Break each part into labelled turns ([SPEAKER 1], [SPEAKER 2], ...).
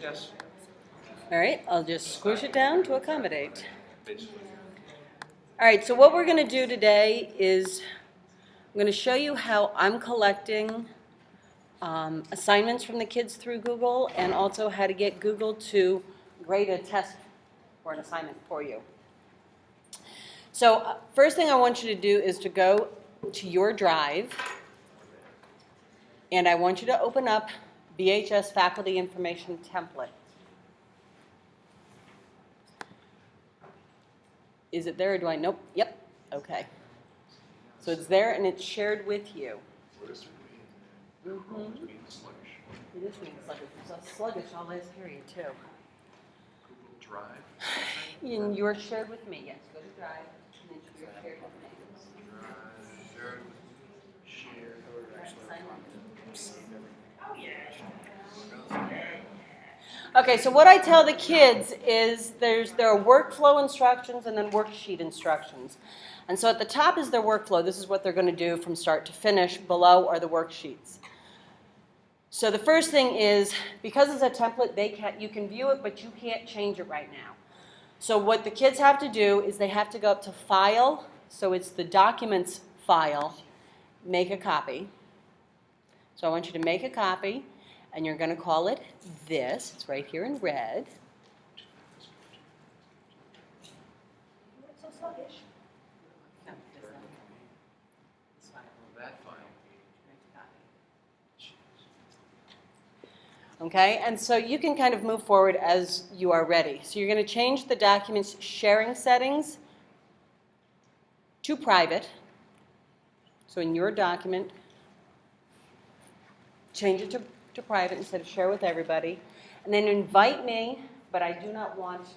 [SPEAKER 1] Yes.
[SPEAKER 2] All right, I'll just squish it down to accommodate. All right, so what we're going to do today is I'm going to show you how I'm collecting assignments from the kids through Google, and also how to get Google to grade a test or an assignment for you. So first thing I want you to do is to go to your drive, and I want you to open up BHS Faculty Information Template. Is it there, or do I? Nope. Yep. Okay. So it's there, and it's shared with you. Mm-hmm. It is being sluggish. It's sluggish all last period, too.
[SPEAKER 1] Google Drive.
[SPEAKER 2] And you're shared with me, yes. Go to Drive, and then you're shared with me. Okay, so what I tell the kids is there are workflow instructions and then worksheet instructions. And so at the top is their workflow. This is what they're going to do from start to finish. Below are the worksheets. So the first thing is, because it's a template, you can view it, but you can't change it right now. So what the kids have to do is they have to go up to File, so it's the Documents file, make a copy. So I want you to make a copy, and you're going to call it this. It's right here in red. It's so sluggish. No, it doesn't.
[SPEAKER 1] That file.
[SPEAKER 2] Okay, and so you can kind of move forward as you are ready. So you're going to change the document's sharing settings to private. So in your document, change it to private instead of share with everybody. And then invite me, but I do not want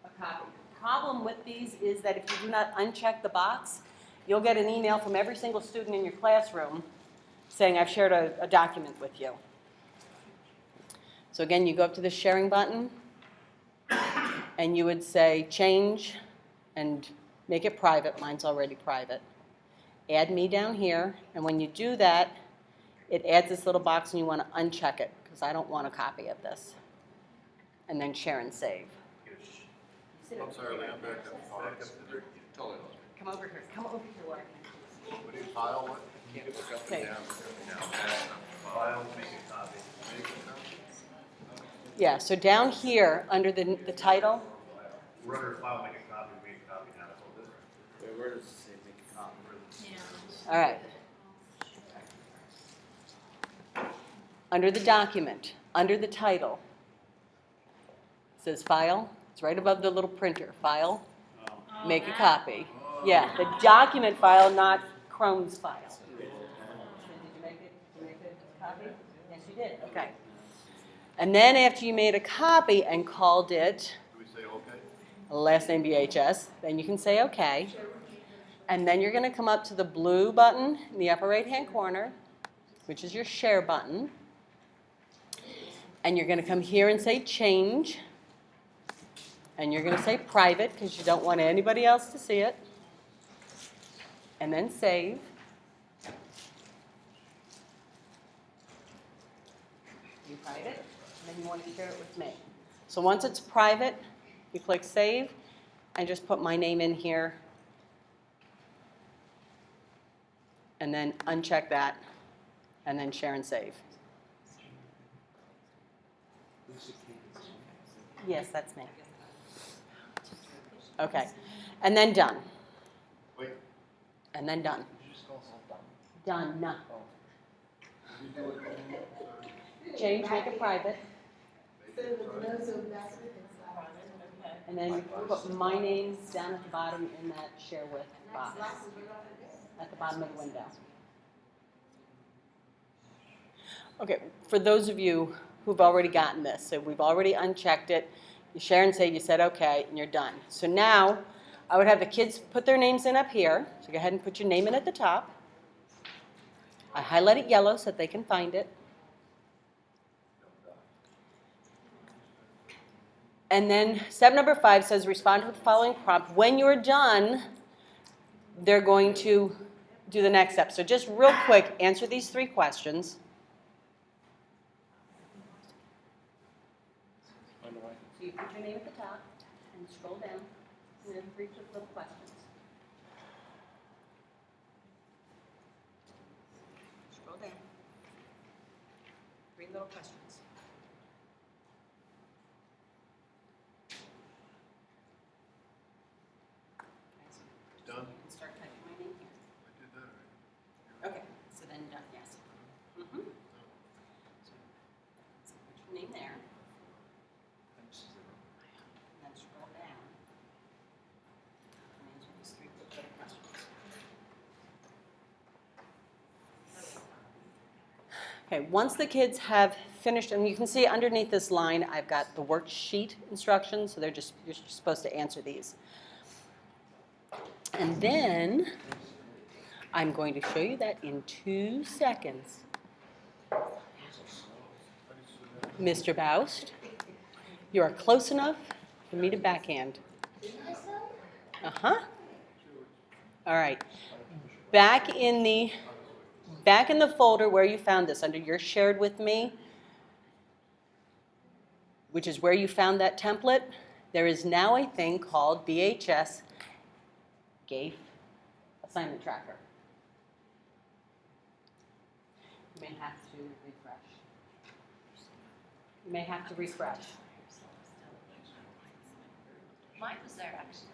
[SPEAKER 2] a copy. The problem with these is that if you do not uncheck the box, you'll get an email from every single student in your classroom saying, I've shared a document with you. So again, you go up to the sharing button, and you would say change and make it private. Mine's already private. Add me down here, and when you do that, it adds this little box, and you want to uncheck it, because I don't want a copy of this. And then share and save.
[SPEAKER 1] I'm sorry, I'm back up. Totally.
[SPEAKER 2] Come over here. Come over here.
[SPEAKER 1] What do you file? What? Can't look up and
[SPEAKER 2] Okay.
[SPEAKER 1] down. File, make a copy. Make a copy.
[SPEAKER 2] Yeah, so down here, under the title.
[SPEAKER 3] We're under file, make a copy, make a copy, now it's all different.
[SPEAKER 1] Where does it say make a copy?
[SPEAKER 4] Yeah.
[SPEAKER 2] All right. Under the document, under the title, it says File. It's right above the little printer. File, make a copy. Yeah, the document file, not Chrome's file. Did you make it? Did you make it a copy? Yes, you did. Okay. And then after you made a copy and called it
[SPEAKER 1] Do we say okay?
[SPEAKER 2] last name BHS, then you can say OK. And then you're going to come up to the blue button in the upper right-hand corner, which is your share button. And you're going to come here and say change. And you're going to say private, because you don't want anybody else to see it. And then save. You private, and then you want to share it with me. So once it's private, you click save, and just put my name in here. And then uncheck that, and then share and save. Yes, that's me. Okay, and then done.
[SPEAKER 1] Wait.
[SPEAKER 2] And then done.
[SPEAKER 1] Did you just call something done?
[SPEAKER 2] Done. Change, make it private. And then put my name down at the bottom in that share with box. At the bottom of the window. Okay, for those of you who've already gotten this, so we've already unchecked it, you share and save, you said okay, and you're done. So now, I would have the kids put their names in up here. So go ahead and put your name in at the top. I highlight it yellow so that they can find it. And then step number 5 says respond to the following prompt. When you're done, they're going to do the next step. So just real quick, answer these 3 questions. So you put your name at the top and scroll down, and then 3 little questions. Scroll down. 3 little questions.
[SPEAKER 1] Done?
[SPEAKER 2] You can start typing my name here.
[SPEAKER 1] I did that already.
[SPEAKER 2] Okay, so then done, yes. Mm-hmm. So put your name there. And then scroll down. And answer these 3 quick little questions. Okay, once the kids have finished, and you can see underneath this line, I've got the worksheet instructions, so you're just supposed to answer these. And then I'm going to show you that in 2 seconds. Mr. Baust, you are close enough for me to backhand. Uh-huh. All right. Back in the folder where you found this, under your shared with me, which is where you found that template, there is now a thing called BHS GAFE Assignment Tracker. You may have to refresh. You may have to refresh.
[SPEAKER 4] Mine was there actually.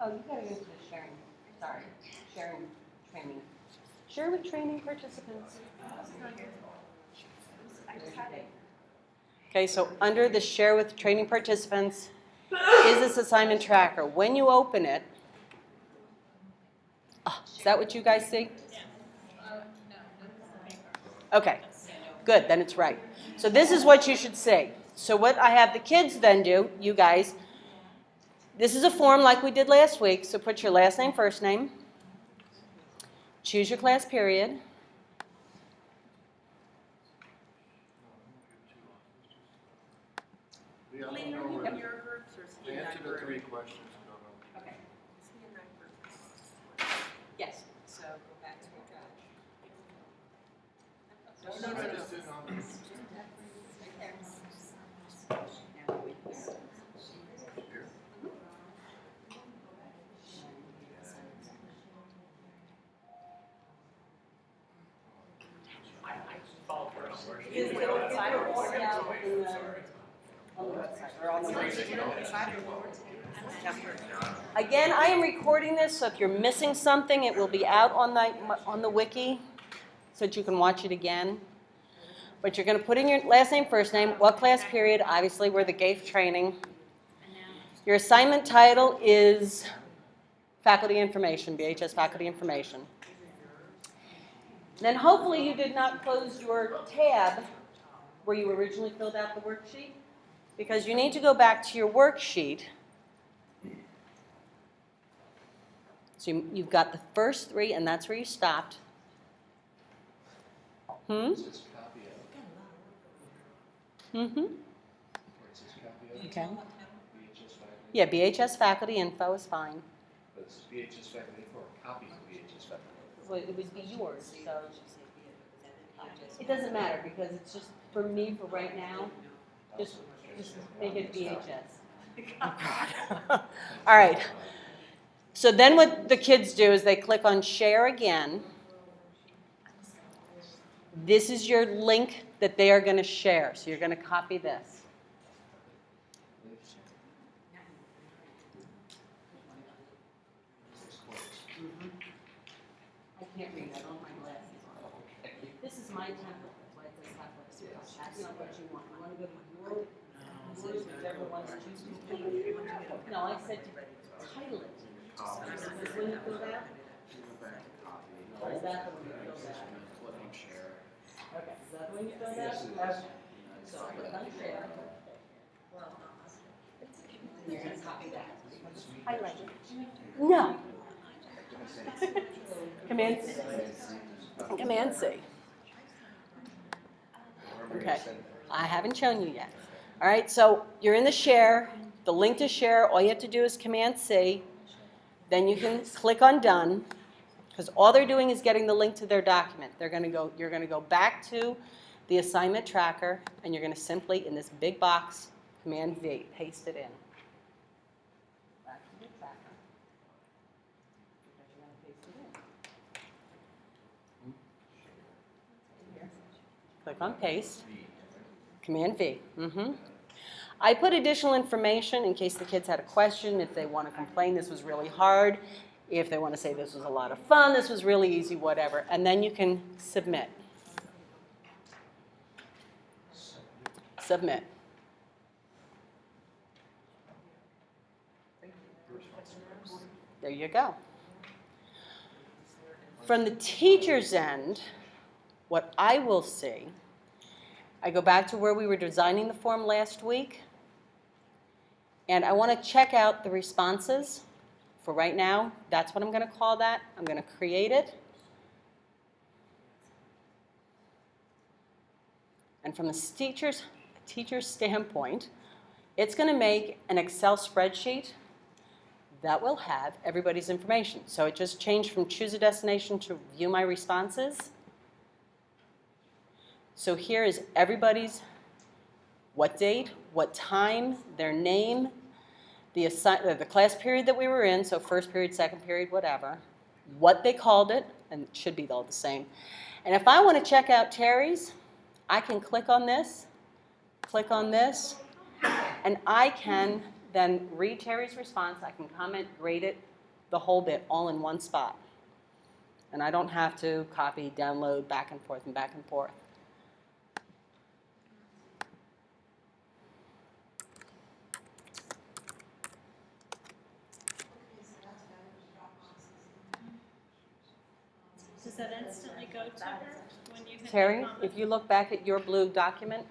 [SPEAKER 2] Oh, you gotta go to the sharing, sorry, sharing training. Share with training participants. Okay, so under the share with training participants is this assignment tracker. When you open it, is that what you guys see? Okay, good, then it's right. So this is what you should see. So what I have the kids then do, you guys, this is a form like we did last week, so put your last name, first name, choose your class period,
[SPEAKER 1] Yeah, I don't
[SPEAKER 4] Lena,
[SPEAKER 1] know
[SPEAKER 4] are you
[SPEAKER 1] where-
[SPEAKER 4] in your groups or is he in
[SPEAKER 1] Answer
[SPEAKER 4] that
[SPEAKER 1] the
[SPEAKER 4] group?
[SPEAKER 1] 3 questions, no, no.
[SPEAKER 2] okay,
[SPEAKER 4] Is he in that group?
[SPEAKER 2] yes, so go back to your judge.
[SPEAKER 1] No, I just didn't on this.
[SPEAKER 2] Right there. Now we here.
[SPEAKER 1] Here?
[SPEAKER 2] Again, I am recording this, so if you're missing something, it will be out on the wiki, so that you can watch it again. But you're going to put in your last name, first name, what class period, obviously we're the GAFE training. Your assignment title is faculty information, BHS faculty information. Then hopefully you did not close your tab where you originally filled out the worksheet, because you need to go back to your worksheet. So you've got the first 3, and that's where you stopped. Mm-hmm. Okay. Yeah, BHS faculty info is fine.
[SPEAKER 5] But it's BHS faculty for copies of BHS faculty.
[SPEAKER 2] Well, it would be yours, so it doesn't matter, because it's just for me for right now. Just make it BHS. All right. So then what the kids do is they click on share again. This is your link that they are going to share. So you're going to copy this. I can't read. I don't have my glasses on. This is my template. That's why it says template. That's not what you want. You want to go to yours, whichever one's choose complete. No, I said to title it. Is when you fill that? Or is that the one you fill that? Okay, is that the one you fill that? Okay. So click on share. And you're going to copy that. Highlight it. No. Command C. Command C. Okay. I haven't shown you yet. All right, so you're in the share. The link to share, all you have to do is Command C. Then you can click on done, because all they're doing is getting the link to their document. You're going to go back to the assignment tracker, and you're going to simply, in this big box, Command V, paste it in. Back to the tracker. Because you're going to paste it in. Here. Click on paste. Command V. I put additional information in case the kids had a question, if they want to complain this was really hard, if they want to say this was a lot of fun, this was really easy, whatever. And then you can submit. Submit. There you go. From the teacher's end, what I will see, I go back to where we were designing the form last week, and I want to check out the responses. For right now, that's what I'm going to call that. I'm going to create it. And from a teacher's standpoint, it's going to make an Excel spreadsheet that will have everybody's information. So it just changed from choose a destination to view my responses. So here is everybody's what date, what time, their name, the class period that we were in, so first period, second period, whatever, what they called it, and it should be all the same. And if I want to check out Terry's, I can click on this, and I can then read Terry's response. I can comment, grade it, the whole bit, all in one spot. And I don't have to copy, download, back and forth and back and forth.
[SPEAKER 6] Does that instantly go to her when you hit the
[SPEAKER 2] Terry,
[SPEAKER 6] comment?
[SPEAKER 2] if you look back at your blue document,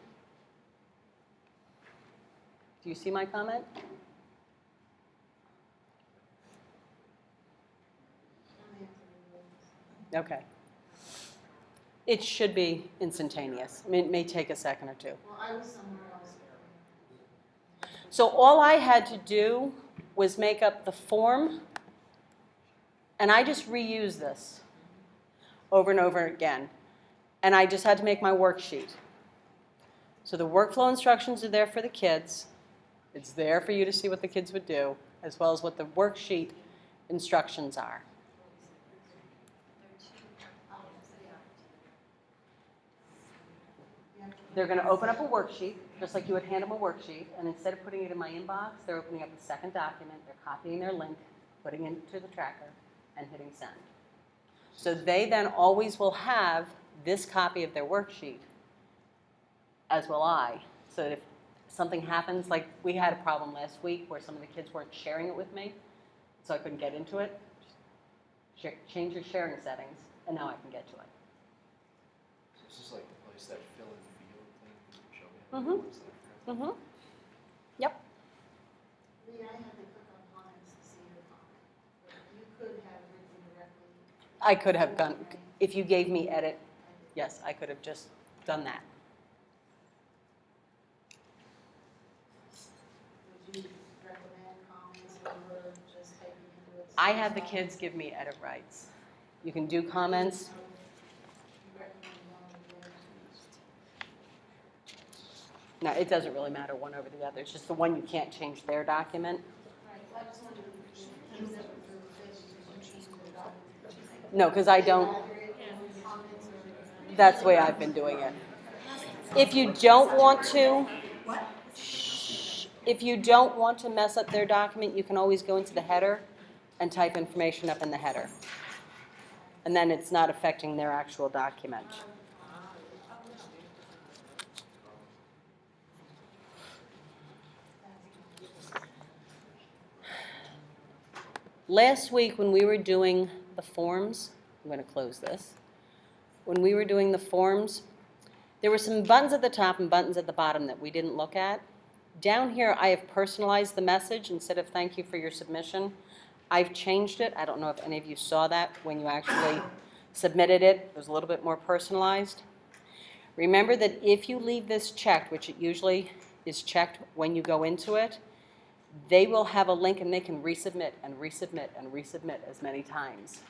[SPEAKER 2] do you see my comment? Okay. It should be instantaneous. I mean, it may take a second or two.
[SPEAKER 4] Well, I was somewhere else.
[SPEAKER 2] So all I had to do was make up the form, and I just reused this over and over again. And I just had to make my worksheet. So the workflow instructions are there for the kids. It's there for you to see what the kids would do, as well as what the worksheet instructions are. They're going to open up a worksheet, just like you would hand them a worksheet, and instead of putting it in my inbox, they're opening up a second document, they're copying their link, putting it into the tracker, and hitting send. So they then always will have this copy of their worksheet, as will I, so that if something happens, like we had a problem last week where some of the kids weren't sharing it with me, so I couldn't get into it, change your sharing settings, and now I can get to it.
[SPEAKER 5] So this is like the place that fill in the field thing, show me how it works there.
[SPEAKER 2] Yep.
[SPEAKER 4] Lee, I had to click on comments to see your comment. But you could have written directly.
[SPEAKER 2] I could have gone, if you gave me edit, yes, I could have just done that.
[SPEAKER 4] Would you recommend comments or just typing into it?
[SPEAKER 2] I had the kids give me edit rights. You can do comments.
[SPEAKER 4] You recommend one or the other?
[SPEAKER 2] No, it doesn't really matter one over the other. It's just the one you can't change their document.
[SPEAKER 4] Right, I just wanted to use it for the fish, because you changed the document.
[SPEAKER 2] No, because I don't,
[SPEAKER 4] Comments or.
[SPEAKER 2] that's the way I've been doing it. If you don't want to, if you don't want to mess up their document, you can always go into the header and type information up in the header. And then it's not affecting their actual document. Last week when we were doing the forms, I'm going to close this. When we were doing the forms, there were some buttons at the top and buttons at the bottom that we didn't look at. Down here, I have personalized the message. Instead of thank you for your submission, I've changed it. I don't know if any of you saw that when you actually submitted it. It was a little bit more personalized. Remember that if you leave this checked, which it usually is checked when you go into it, they will have a link and they can resubmit and resubmit and resubmit as many times.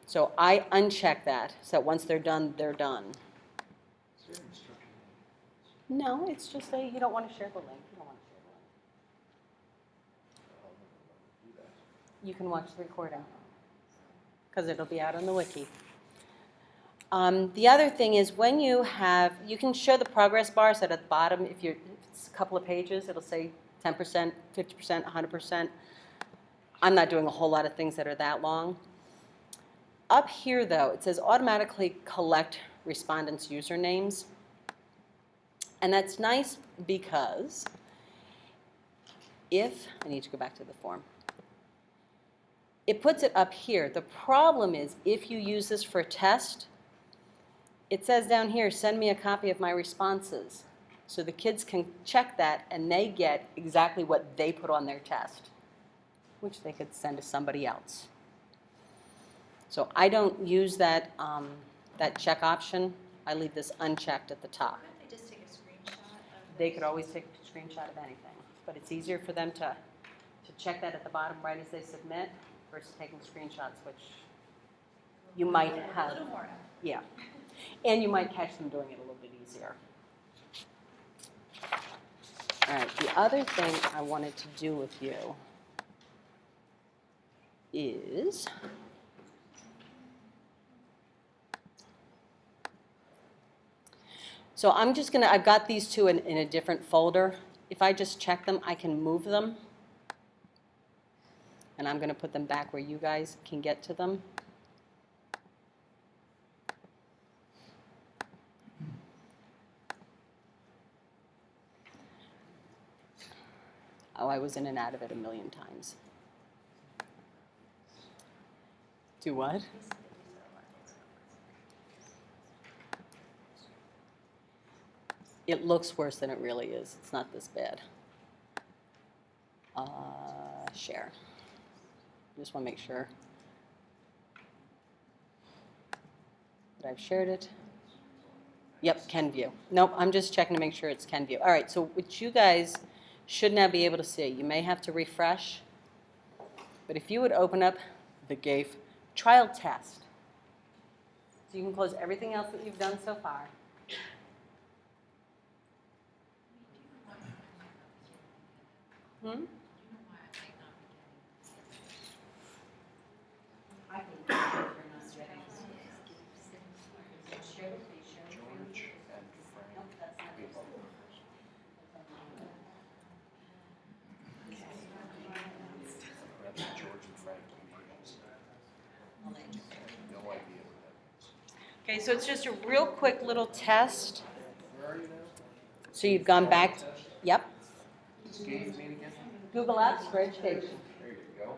[SPEAKER 2] So I uncheck that so that once they're done, they're done.
[SPEAKER 5] So Is there an instruction?
[SPEAKER 2] No, it's just that you don't want to share the link. You don't want to share the link.
[SPEAKER 5] I'll never do that.
[SPEAKER 2] You can watch the recording because it'll be out on the wiki. The other thing is when you can show the progress bars that at the bottom, if it's a couple of pages, it'll say 10%, 50%, 100%. I'm not doing a whole lot of things that are that long. Up here, though, it says automatically collect respondents' usernames. And that's nice because I need to go back to the form. It puts it up here. The problem is if you use this for a test, it says down here, send me a copy of my responses. So the kids can check that and they get exactly what they put on their test, which they could send to somebody else. So I don't use that check option. I leave this unchecked at the top.
[SPEAKER 6] Why don't they just take a screenshot of
[SPEAKER 2] They could always take a screenshot of anything, but it's easier for them to check that at the bottom right as they submit versus taking screenshots, which you might
[SPEAKER 6] a
[SPEAKER 2] have.
[SPEAKER 6] little more effort?
[SPEAKER 2] Yeah, and you might catch them doing it a little bit easier. All right, the other thing I wanted to do with you is so I've got these two in a different folder. If I just check them, I can move them. And I'm going to put them back where you guys can get to them. Oh, I was in and out of it a million times. Do what? It looks worse than it really is. It's not this bad. Share. Just want to make sure that I've shared it. Yep, can view. Nope, I'm just checking to make sure it's can view. All right, so what you guys should now be able to see, you may have to refresh, but if you would open up the GAFE trial test, so you can close everything else that you've done so far.
[SPEAKER 5] George and Frank. Perhaps George and Frank computers. I have no idea what that means.
[SPEAKER 2] Okay, so it's just a real quick little test.
[SPEAKER 5] Where are you now?
[SPEAKER 2] So you've gone back, yep,
[SPEAKER 5] What's GAFE mean again?
[SPEAKER 2] Google Apps for Education.
[SPEAKER 5] There you go.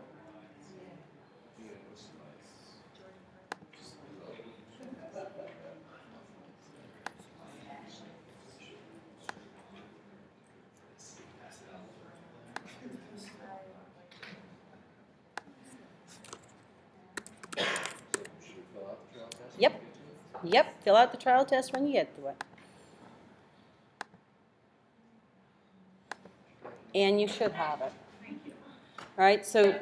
[SPEAKER 2] Yep, yep, fill out the trial test when you get to it. And you should have it. All right, so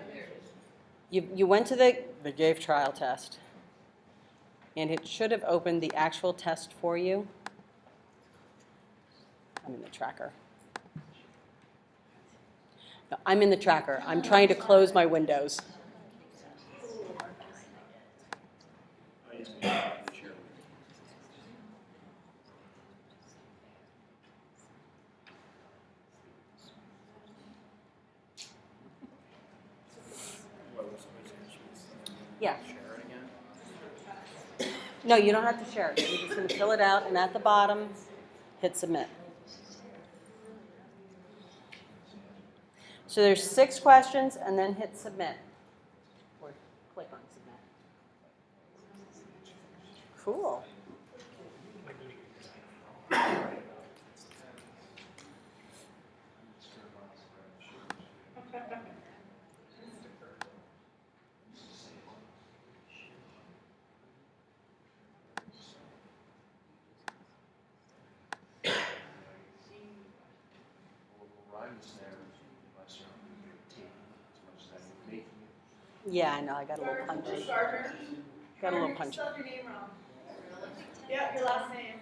[SPEAKER 2] you went to the GAFE trial test, and it should have opened the actual test for you. I'm in the tracker. No, I'm in the tracker. I'm trying to close my windows. Yeah.
[SPEAKER 5] Share it again?
[SPEAKER 2] No, you don't have to share it. You're just going to fill it out, and at the bottom, hit submit. So there's 6 questions, and then hit submit. Or click on submit. Cool. Yeah, I know. I got a little punchy. Got a little punchy.
[SPEAKER 7] Spelled your name wrong. Yeah, your last name.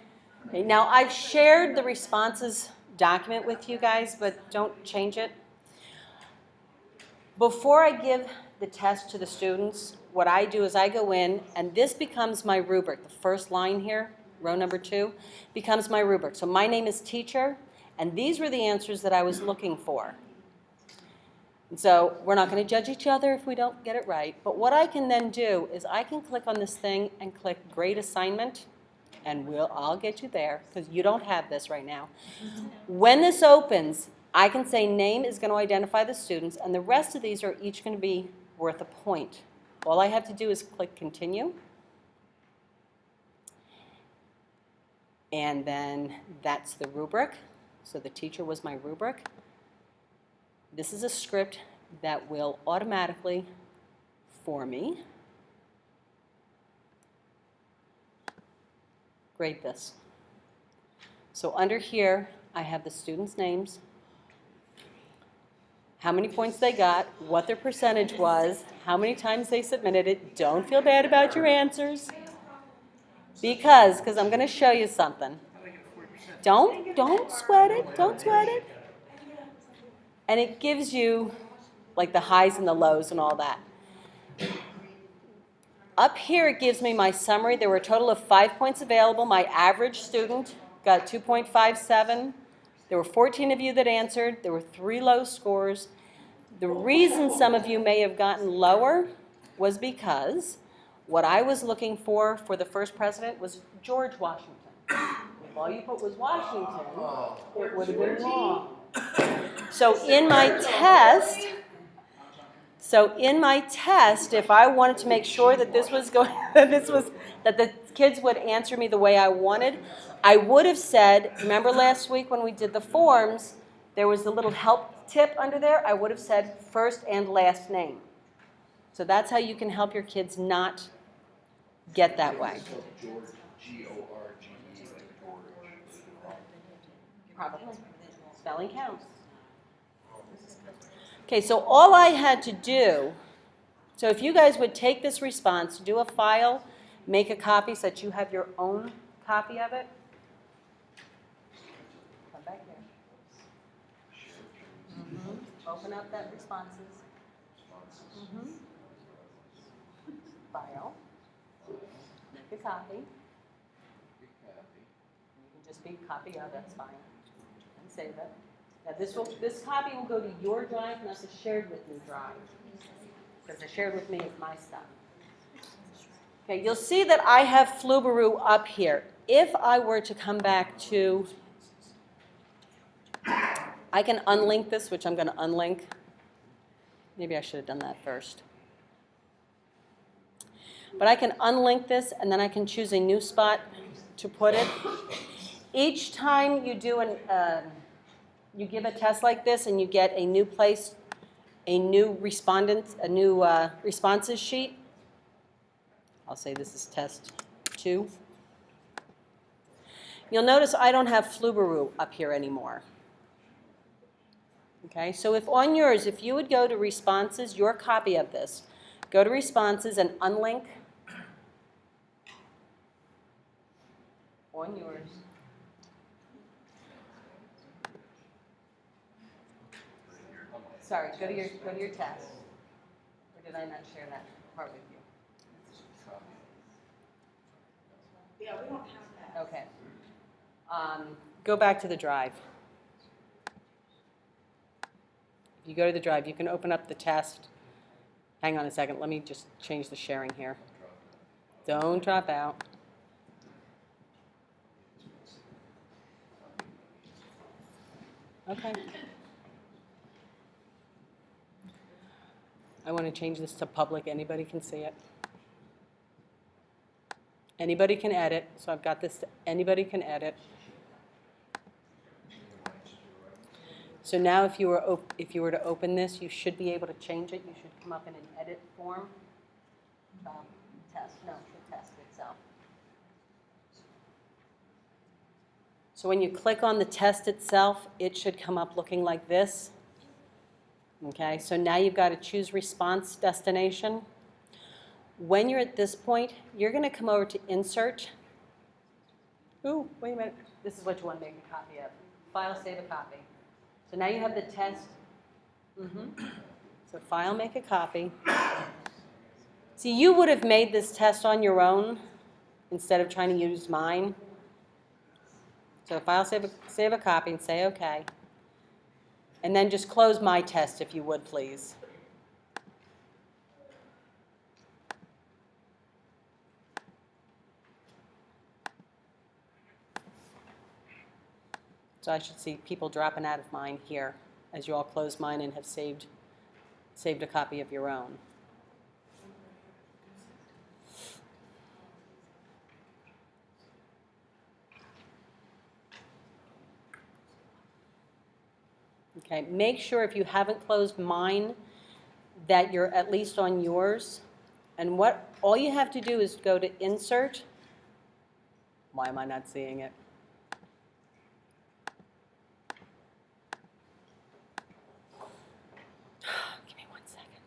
[SPEAKER 2] Okay, now I've shared the responses document with you guys, but don't change it. Before I give the test to the students, what I do is I go in, and this becomes my rubric. The first line here, row number 2, becomes my rubric. So my name is teacher, and these were the answers that I was looking for. And so we're not going to judge each other if we don't get it right, but what I can then do is I can click on this thing and click grade assignment, and I'll get you there because you don't have this right now. When this opens, I can say name is going to identify the students, and the rest of these are each going to be worth a point. All I have to do is click continue, and then that's the rubric. So the teacher was my rubric. This is a script that will automatically, for me, grade this. So under here, I have the students' names, how many points they got, what their percentage was, how many times they submitted it. Don't feel bad about your answers. Because I'm going to show you something. Don't sweat it. Don't sweat it. And it gives you like the highs and the lows and all that. Up here it gives me my summary. There were a total of 5 points available. My average student got 2.57. There were 14 of you that answered. There were 3 low scores. The reason some of you may have gotten lower was because what I was looking for the first president was George Washington. If all you put was Washington, it would have been wrong. So in my test, if I wanted to make sure that that the kids would answer me the way I wanted, I would have said, remember last week when we did the forms, there was a little help tip under there. I would have said first and last name. So that's how you can help your kids not get that way.
[SPEAKER 5] George, G-O-R-G-E, like George.
[SPEAKER 2] Probably. Spelling counts. Okay, so all I had to do, so if you guys would take this response, do a file, make a copy so that you have your own copy of it. Come back here. Open up that responses. File. Make a copy. You can just be copy of, that's fine. And save it. Now this copy will go to your drive, not the shared with me drive. Because the shared with me is my stuff. Okay, you'll see that I have Flubaroo up here. If I were to come back to, I can unlink this, which I'm going to unlink. Maybe I should have done that first. But I can unlink this, and then I can choose a new spot to put it. Each time you do you give a test like this and you get a new place, a new respondents, a new responses sheet. I'll say this is test 2. You'll notice I don't have Flubaroo up here anymore. Okay, so if on yours, if you would go to responses, your copy of this, go to responses and unlink on yours. Sorry, go to your test. Or did I not share that part with you?
[SPEAKER 4] Yeah, we don't have that.
[SPEAKER 2] Okay. Go back to the drive. If you go to the drive, you can open up the test. Hang on a second. Let me just change the sharing here. Don't drop out. Okay. I want to change this to public. Anybody can see it. Anybody can edit. So I've got this. Anybody can edit. So now if you were to open this, you should be able to change it. You should come up in an edit form. Test. No, the test itself. So when you click on the test itself, it should come up looking like this. Okay, so now you've got to choose response destination. When you're at this point, you're going to come over to insert, Ooh, wait a minute. This is what you want to make a copy of. File, save a copy. So now you have the test. So file, make a copy. See, you would have made this test on your own instead of trying to use mine. So file, save a copy and say okay. And then just close my test if you would, please. So I should see people dropping out of mine here as you all close mine and have saved a copy of your own. Okay, make sure if you haven't closed mine that you're at least on yours. And all you have to do is go to Insert. Why am I not seeing it? Give me 1 second.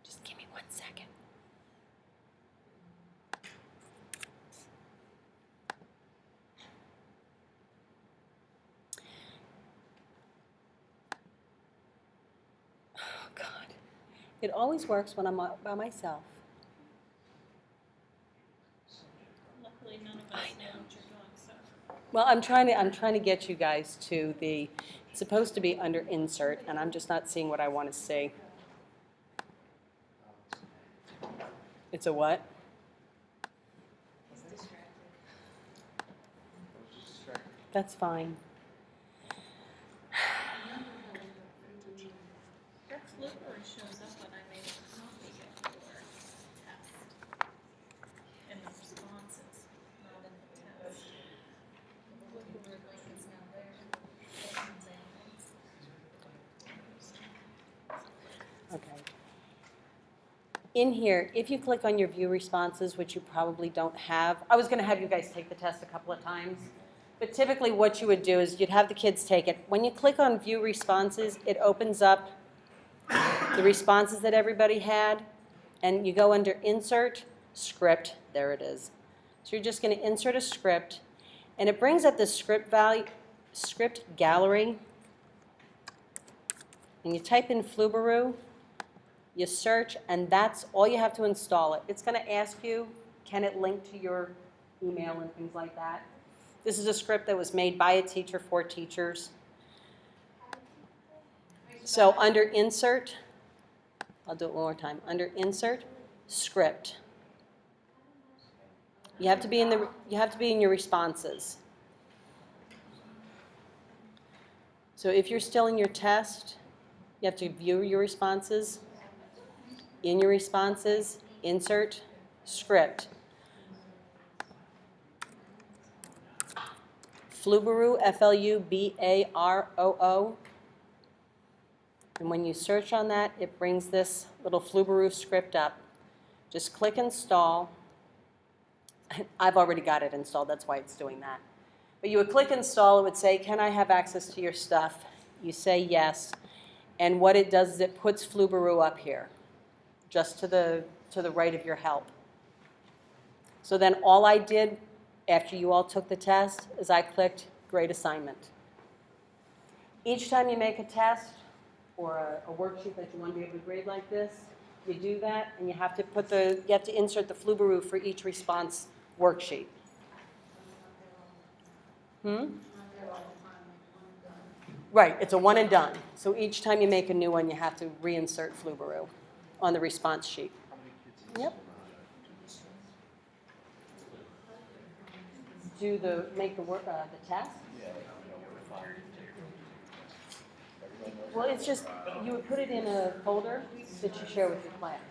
[SPEAKER 2] Just give me 1 second. Oh, God. It always works when I'm by myself.
[SPEAKER 6] Luckily, none of us
[SPEAKER 2] I
[SPEAKER 6] know
[SPEAKER 2] know.
[SPEAKER 6] what you're doing, so.
[SPEAKER 2] Well, I'm trying to get you guys to it's supposed to be under Insert, and I'm just not seeing what I want to see. It's a what?
[SPEAKER 6] He's distracted.
[SPEAKER 2] That's fine.
[SPEAKER 6] That flipper shows up when I made a copy of your test. In the responses, not in the test. The flipper link is now there.
[SPEAKER 2] Okay. In here, if you click on your view responses, which you probably don't have, I was going to have you guys take the test a couple of times, but typically what you would do is you'd have the kids take it. When you click on view responses, it opens up the responses that everybody had, and you go under Insert, Script, there it is. So you're just going to insert a script, and it brings up the script gallery, and you type in Flubaroo, you search, and that's all you have to install it. It's going to ask you, can it link to your email and things like that. This is a script that was made by a teacher for teachers. So under Insert, I'll do it one more time. Under Insert, Script. You have to be in your responses. So if you're still in your test, you have to view your responses. In your responses, Insert, Script. Flubaroo, Flubaroo. And when you search on that, it brings this little Flubaroo script up. Just click Install. I've already got it installed, that's why it's doing that. But you would click Install, it would say, can I have access to your stuff? You say yes. And what it does is it puts Flubaroo up here, just to the right of your help. So then all I did after you all took the test is I clicked Grade Assignment. Each time you make a test or a worksheet that you want to be able to grade like this, you do that, and you have to insert the Flubaroo for each response worksheet. Right, it's a one and done. So each time you make a new one, you have to reinsert Flubaroo on the response sheet. Yep. Make the test? Well, it's just, you would put it in a folder that you share with your class.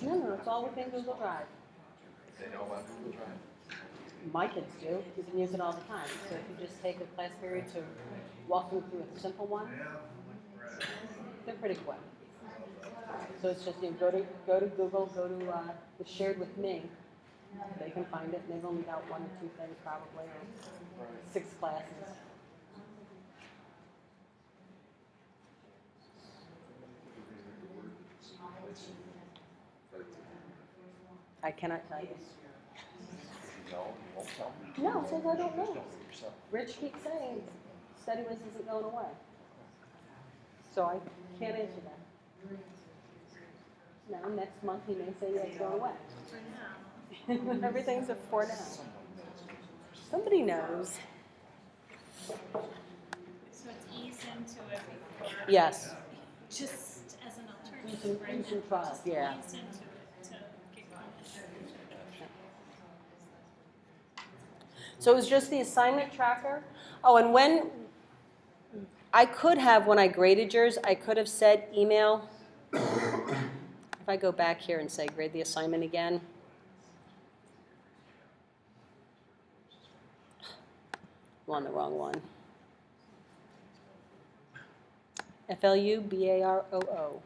[SPEAKER 2] No, it's all within Google Drive.
[SPEAKER 1] They know about Google Drive.
[SPEAKER 2] My kids do. You can use it all the time. So if you just take a class period to walk them through a simple one, they're pretty quick. So it's just, go to Google, go to the Shared with Me. They can find it, and they've only got 1 or 2 things probably, or 6 classes. I cannot tell you.
[SPEAKER 5] No, you won't tell me.
[SPEAKER 2] No, it says I don't know.
[SPEAKER 5] Don't for yourself.
[SPEAKER 2] Rich keeps saying study with isn't going away. So I can't answer that. Now, next month he may say yeah, it's going away.
[SPEAKER 6] For now.
[SPEAKER 2] Everything's a for now. Somebody knows.
[SPEAKER 6] So it's ease into it before.
[SPEAKER 2] Yes.
[SPEAKER 6] Just as an
[SPEAKER 2] You
[SPEAKER 6] alternative, right?
[SPEAKER 2] can try,
[SPEAKER 6] Just
[SPEAKER 2] yeah.
[SPEAKER 6] ease into it to get going.
[SPEAKER 2] So it was just the assignment tracker. Oh, and when, I could have, when I graded yours, I could have said email. If I go back here and say grade the assignment again. I'm on the wrong one. FLUBAROO.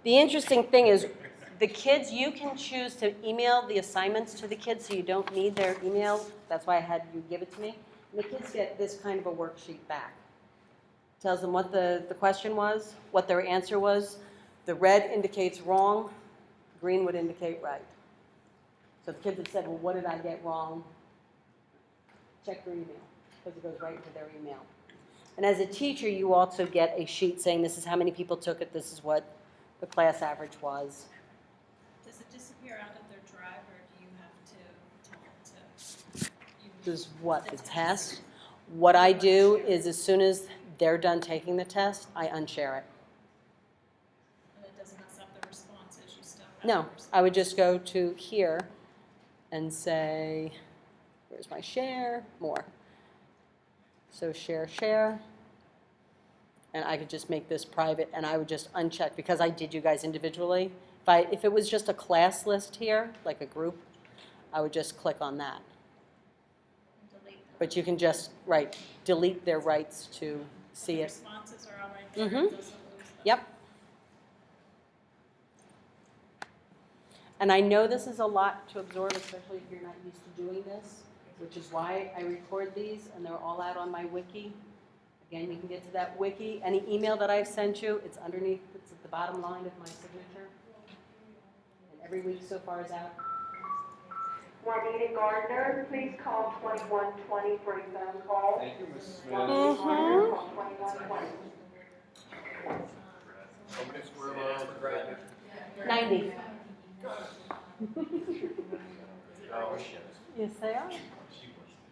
[SPEAKER 2] The interesting thing is, the kids, you can choose to email the assignments to the kids so you don't need their email. That's why I had you give it to me. And the kids get this kind of a worksheet back. Tells them what the question was, what their answer was. The red indicates wrong, green would indicate right. So the kids have said, well, what did I get wrong? Check their email, because it goes right into their email. And as a teacher, you also get a sheet saying this is how many people took it, this is what the class average was.
[SPEAKER 6] Does it disappear out of their drive, or do you have to tell it to?
[SPEAKER 2] Does what, the test? What I do is as soon as they're done taking the test, I unshare it.
[SPEAKER 6] And it doesn't mess up the responses, you still have
[SPEAKER 2] No,
[SPEAKER 6] the response.
[SPEAKER 2] I would just go to here and say, where's my share? More. So share. And I could just make this private and I would just uncheck because I did you guys individually. If it was just a class list here, like a group, I would just click on that.
[SPEAKER 6] Delete them.
[SPEAKER 2] But you can just, delete their rights to see
[SPEAKER 6] The
[SPEAKER 2] it.
[SPEAKER 6] responses are all right there,
[SPEAKER 2] Mhm.
[SPEAKER 6] it doesn't lose them.
[SPEAKER 2] Yep. And I know this is a lot to absorb, especially if you're not used to doing this, which is why I record these, and they're all out on my wiki. Again, you can get to that wiki. Any email that I've sent you, it's underneath, it's at the bottom line of my signature. And every week so far is out.
[SPEAKER 7] Juanita Gardner, please call 2120 for a phone call.
[SPEAKER 5] Thank you, Mrs. Smith.
[SPEAKER 7] Juanita Gardner, call 2120.
[SPEAKER 1] How many square miles of driving?
[SPEAKER 2] 90.
[SPEAKER 1] No.
[SPEAKER 2] Yes, they are.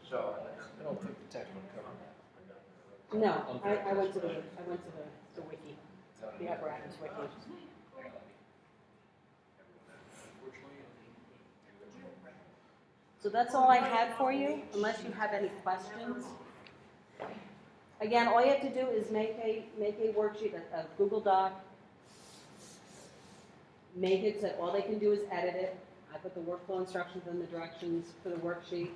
[SPEAKER 1] So,
[SPEAKER 5] I don't think the textbook covered
[SPEAKER 2] No, I went to the wiki, the apparatus wiki. So that's all I had for you, unless you have any questions. Again, all you have to do is make a worksheet, a Google Doc. Make it so all they can do is edit it. I put the workflow instructions and the directions for the worksheet.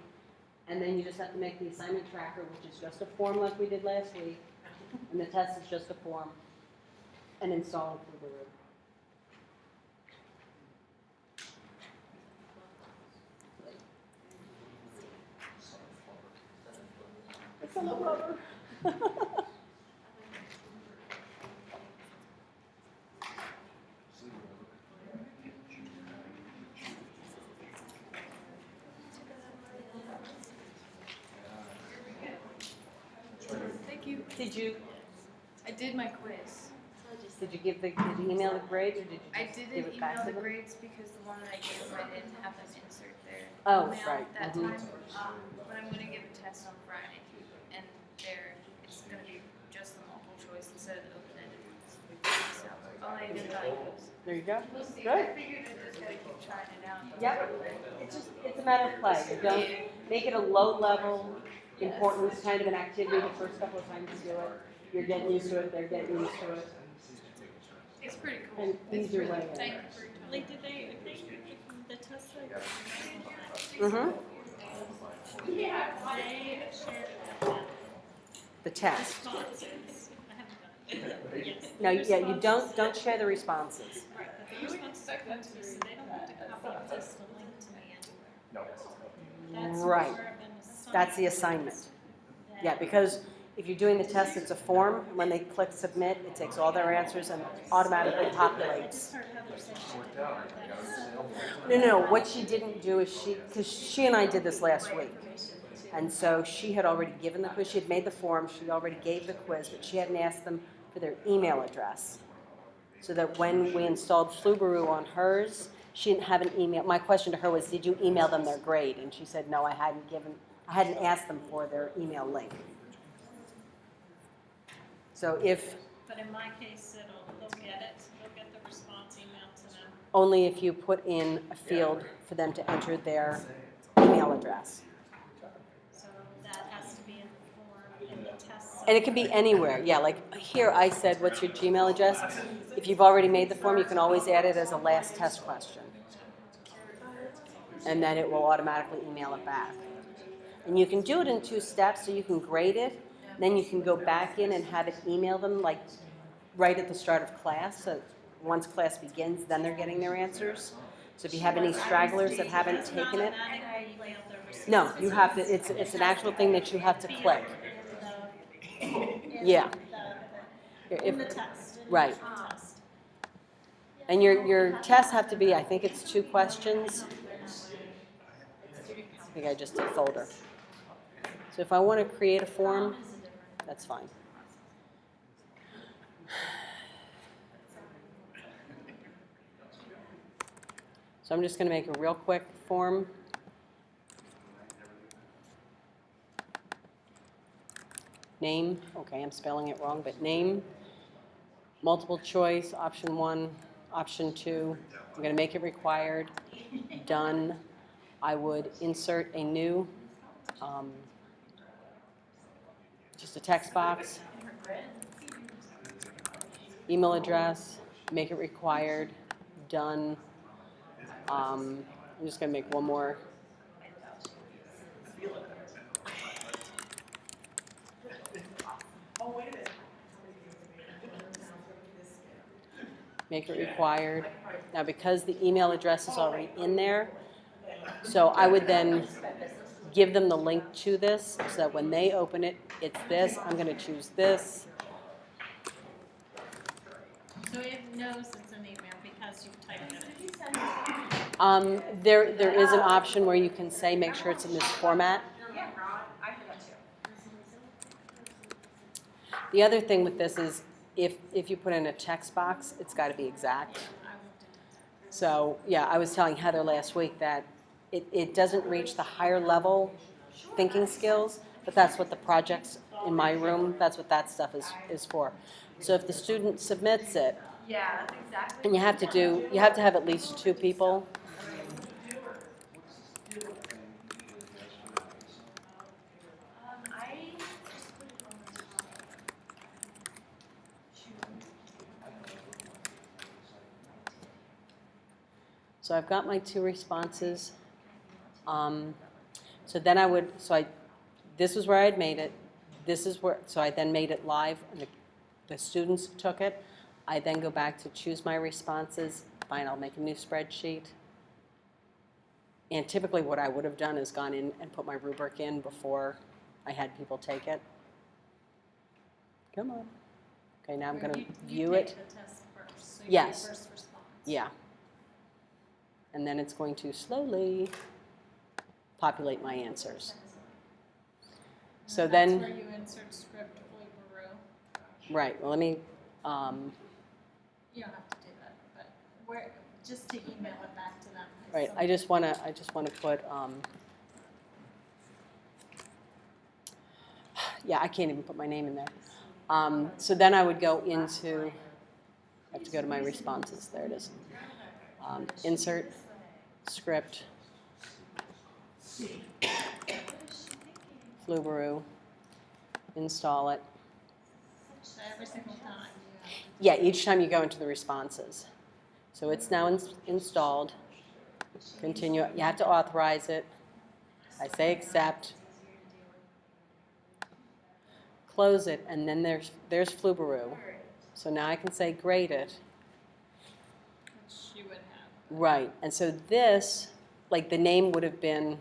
[SPEAKER 2] And then you just have to make the assignment tracker, which is just a form like we did last week. And the test is just a form. And install it through the room. It's on the rubber.
[SPEAKER 8] Thank you. I did my quiz.
[SPEAKER 2] Did you email the grades or did you
[SPEAKER 8] I
[SPEAKER 2] just give
[SPEAKER 8] didn't
[SPEAKER 2] it back
[SPEAKER 8] email
[SPEAKER 2] to
[SPEAKER 8] the
[SPEAKER 2] them?
[SPEAKER 8] grades because the one that I gave them, I didn't have them insert their
[SPEAKER 2] Oh,
[SPEAKER 8] email
[SPEAKER 2] right,
[SPEAKER 8] that
[SPEAKER 2] mhm.
[SPEAKER 8] time. But I'm gonna give a test on Friday, and it's gonna be just the multiple choice instead of the open-ended ones. So I'll let you know how it goes.
[SPEAKER 2] There you go.
[SPEAKER 8] We'll see.
[SPEAKER 2] Good.
[SPEAKER 8] I figured I just gotta keep trying it out.
[SPEAKER 2] Yep. It's a matter of play. You don't make it a low level importance kind of an activity the first couple of times you do it. You're getting used to it, they're getting used to it.
[SPEAKER 8] It's pretty cool.
[SPEAKER 2] And
[SPEAKER 8] It's
[SPEAKER 2] easier
[SPEAKER 8] really-
[SPEAKER 2] way in.
[SPEAKER 8] Thank you for your time.
[SPEAKER 6] Like, did they, the test that
[SPEAKER 2] Mm-hmm.
[SPEAKER 6] they shared
[SPEAKER 2] The test.
[SPEAKER 6] responses? I haven't done it. Yes.
[SPEAKER 2] No,
[SPEAKER 6] The
[SPEAKER 2] yeah, you
[SPEAKER 6] responses-
[SPEAKER 2] don't share the responses.
[SPEAKER 6] Right, but the responses are good to me, so they don't have to copy and paste the link to me anywhere.
[SPEAKER 5] No.
[SPEAKER 6] That's
[SPEAKER 2] Right.
[SPEAKER 6] more of an assignment.
[SPEAKER 2] That's the assignment. Yeah, because if you're doing the test, it's a form. When they click submit, it takes all their answers and automatically
[SPEAKER 6] I
[SPEAKER 2] populates.
[SPEAKER 6] just heard Heather say she didn't have that.
[SPEAKER 2] No, what she didn't do is because she and I did this last week. And so she had already given the quiz, she had made the form, she already gave the quiz, but she hadn't asked them for their email address. So that when we installed Flubaroo on hers, she didn't have an email. My question to her was, did you email them their grade? And she said, no, I hadn't asked them for their email link. So
[SPEAKER 6] But in my case, they'll get it, they'll get the response emailed to them.
[SPEAKER 2] only if you put in a field for them to enter their email address.
[SPEAKER 6] So that has to be in the form, in the test.
[SPEAKER 2] And it can be anywhere, yeah, like here I said, what's your Gmail address? If you've already made the form, you can always add it as a last test question. And then it will automatically email it back. And you can do it in 2 steps, so you can grade it, then you can go back in and have it email them like right at the start of class. So once class begins, then they're getting their answers. So if you have any stragglers that haven't taken it,
[SPEAKER 6] Automatically email the response.
[SPEAKER 2] no, you have to, it's an actual thing that you have to click. Yeah.
[SPEAKER 6] In the test.
[SPEAKER 2] Right.
[SPEAKER 6] Test.
[SPEAKER 2] And your tests have to be, I think it's 2 questions. I think I just did folder. So if I want to create a form, that's fine. So I'm just going to make a real quick form. Name, okay, I'm spelling it wrong, but name, multiple choice, option 1, option 2. I'm going to make it required, done. I would insert a new, just a text box, email address, make it required, done. I'm just going to make one more. Make it required. Now, because the email address is already in there, so I would then give them the link to this so that when they open it, it's this. I'm going to choose this.
[SPEAKER 6] So it knows it's an email because you've typed it in.
[SPEAKER 2] There is an option where you can say, make sure it's in this format. The other thing with this is if you put in a text box, it's got to be exact. So, yeah, I was telling Heather last week that it doesn't reach the higher level thinking skills, but that's what the projects in my room, that's what that stuff is for. So if the student submits it,
[SPEAKER 8] Yeah, that's exactly.
[SPEAKER 2] and you have to have at least 2 people. So I've got my 2 responses. So then this is where I'd made it. This is where, so I then made it live, and the students took it. I then go back to choose my responses. Fine, I'll make a new spreadsheet. And typically what I would have done is gone in and put my rubric in before I had people take it. Come on. Okay, now I'm going to view it.
[SPEAKER 6] You take the test first, so you
[SPEAKER 2] Yes.
[SPEAKER 6] get first response.
[SPEAKER 2] Yeah. And then it's going to slowly populate my answers. So
[SPEAKER 6] And
[SPEAKER 2] then,
[SPEAKER 6] that's where you insert script Flubaroo.
[SPEAKER 2] right, well, let me,
[SPEAKER 6] You don't have to do that, but just to email it back to them.
[SPEAKER 2] right, I just want to put, yeah, I can't even put my name in there. So then I would go into, I have to go to my responses, there it is. Insert, script, Flubaroo, install it.
[SPEAKER 6] So every single time.
[SPEAKER 2] Yeah, each time you go into the responses. So it's now installed. Continue, you have to authorize it. I say accept. Close it, and then there's Flubaroo. So now I can say grade it.
[SPEAKER 6] Which you would have.
[SPEAKER 2] Right, and so this, like the name would have been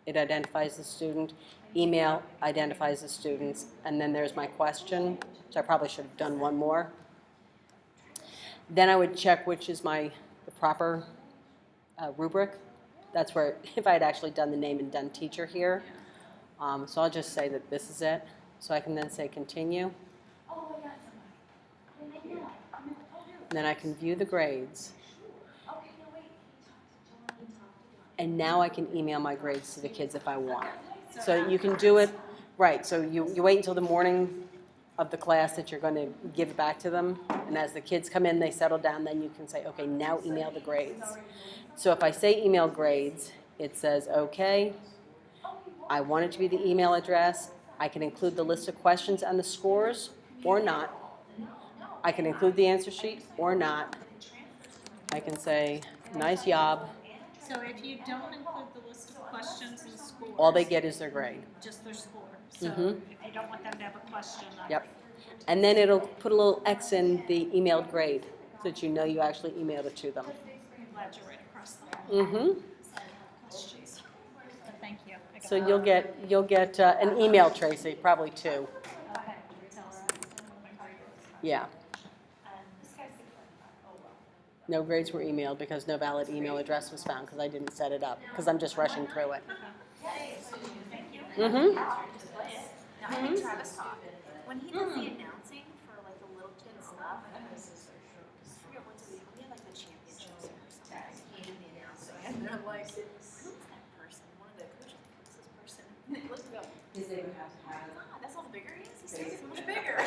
[SPEAKER 2] it identifies the student, email identifies the students, and then there's my question, so I probably should have done one more. Then I would check which is the proper rubric. That's where, if I had actually done the name and done teacher here. So I'll just say that this is it. So I can then say continue. And then I can view the grades. And now I can email my grades to the kids if I want. So you can do it, right, so you wait until the morning of the class that you're going to give it back to them. And as the kids come in, they settle down, then you can say, okay, now email the grades. So if I say email grades, it says, okay, I want it to be the email address. I can include the list of questions and the scores or not. I can include the answer sheet or not. I can say, nice job.
[SPEAKER 6] So if you don't include the list of questions and scores.
[SPEAKER 2] All they get is their grade.
[SPEAKER 6] Just their score. So
[SPEAKER 2] Mhm.
[SPEAKER 6] if you don't want them to have a question.
[SPEAKER 2] Yep. And then it'll put a little X in the emailed grade so that you know you actually emailed it to them.
[SPEAKER 6] I'm glad you're right across the hall.
[SPEAKER 2] Mm-hmm.
[SPEAKER 6] Questions. But thank you. I got
[SPEAKER 2] So
[SPEAKER 6] it.
[SPEAKER 2] you'll get an email, Tracy, probably 2.
[SPEAKER 6] Okay. Tell us.
[SPEAKER 2] Yeah. No grades were emailed because no valid email address was found because I didn't set it up because I'm just rushing through it. Mm-hmm.
[SPEAKER 8] Now, I think Travis taught, when he does the announcing for like the little kid stuff, I forget what we had like the championships or something. He did the announcing, and they're like, who's that person? One of the coaches, who's this person? And they look up. Ah, that's all the bigger he is? He's so much bigger.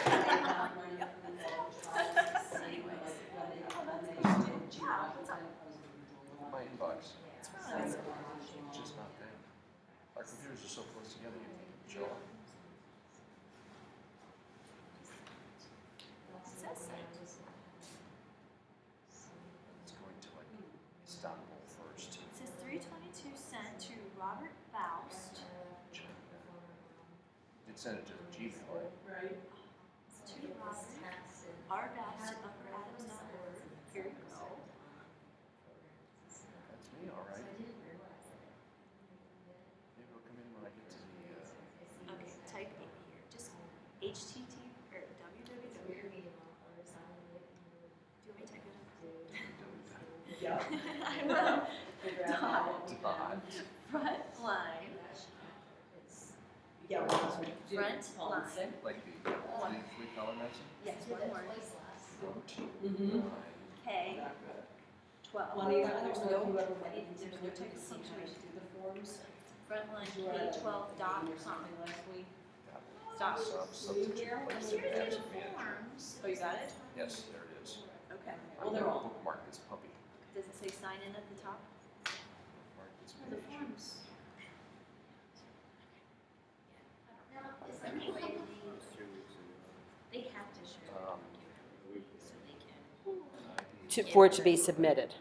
[SPEAKER 8] Anyways.
[SPEAKER 5] My inbox, it's just not there. Our computers are so close together, you can't show up.
[SPEAKER 8] It says sent.
[SPEAKER 5] It's going to like stop first.
[SPEAKER 8] It says 322 sent to Robert Faust.
[SPEAKER 5] It sent it to Gmail, right?
[SPEAKER 8] To Robert. r.upperadams.org. Here you go.
[SPEAKER 5] That's me, all right. Maybe it'll come in when I get to the,
[SPEAKER 8] Okay, type in here. Just HTTP or www. Do you want me to type it in? Yeah. I will. Dot. Frontline.
[SPEAKER 2] Yeah,
[SPEAKER 8] Frontline.
[SPEAKER 5] like the three color message.
[SPEAKER 8] Yes, one word.
[SPEAKER 2] Mm-hmm.
[SPEAKER 8] K. 12.
[SPEAKER 2] Well, there's no
[SPEAKER 8] type of punctuation. Frontline K12.com. Stop.
[SPEAKER 5] Substitute place
[SPEAKER 8] Here's
[SPEAKER 5] in
[SPEAKER 8] the
[SPEAKER 5] apps manager.
[SPEAKER 8] forms. Oh, you got it?
[SPEAKER 5] Yes, there it is.
[SPEAKER 8] Okay.
[SPEAKER 5] I'm gonna bookmark this puppy.
[SPEAKER 8] Does it say sign in at the top?
[SPEAKER 5] Bookmark this
[SPEAKER 8] The
[SPEAKER 5] page.
[SPEAKER 8] forms. They have to share. So they can.
[SPEAKER 2] For it to be submitted.